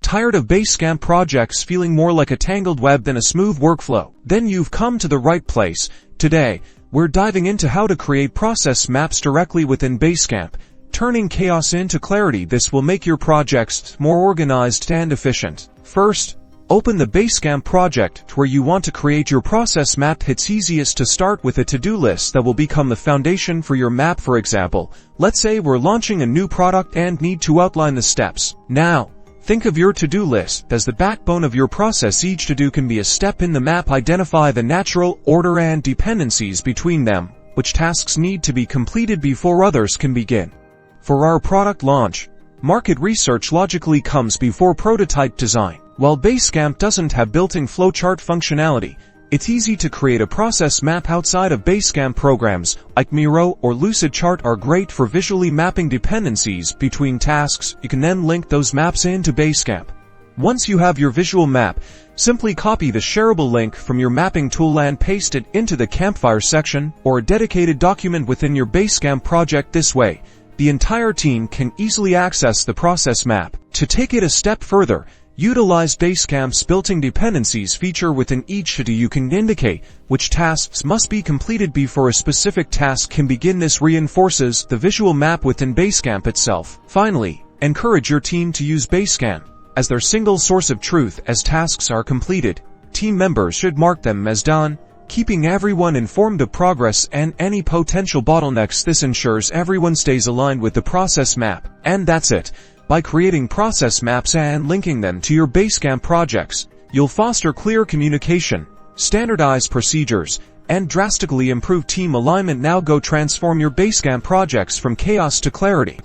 Tired of Basecamp projects feeling more like a tangled web than a smooth workflow? Then you've come to the right place. Today, we're diving into how to create process maps directly within Basecamp, turning chaos into clarity. This will make your projects more organized and efficient. First, open the Basecamp project where you want to create your process map. It's easiest to start with a to-do list that will become the foundation for your map. For example, let's say we're launching a new product and need to outline the steps. Now, think of your to-do list as the backbone of your process. Each to-do can be a step in the map. Identify the natural order and dependencies between them, which tasks need to be completed before others can begin. For our product launch, market research logically comes before prototype design. While Basecamp doesn't have built-in flowchart functionality, it's easy to create a process map outside of Basecamp. Programs like Miro or Lucidchart are great for visually mapping dependencies between tasks. You can then link those maps into Basecamp. Once you have your visual map, simply copy the shareable link from your mapping tool and paste it into the campfire section or a dedicated document within your Basecamp project. This way, the entire team can easily access the process map. To take it a step further, utilize Basecamp's built-in dependencies feature. Within each to-do, you can indicate which tasks must be completed before a specific task can begin. This reinforces the visual map within Basecamp itself. Finally, encourage your team to use Basecamp as their single source of truth. As tasks are completed, team members should mark them as done, keeping everyone informed of progress and any potential bottlenecks. This ensures everyone stays aligned with the process map. And that's it. By creating process maps and linking them to your Basecamp projects, you'll foster clear communication, standardize procedures, and drastically improve team alignment. Now go transform your Basecamp projects from chaos to clarity.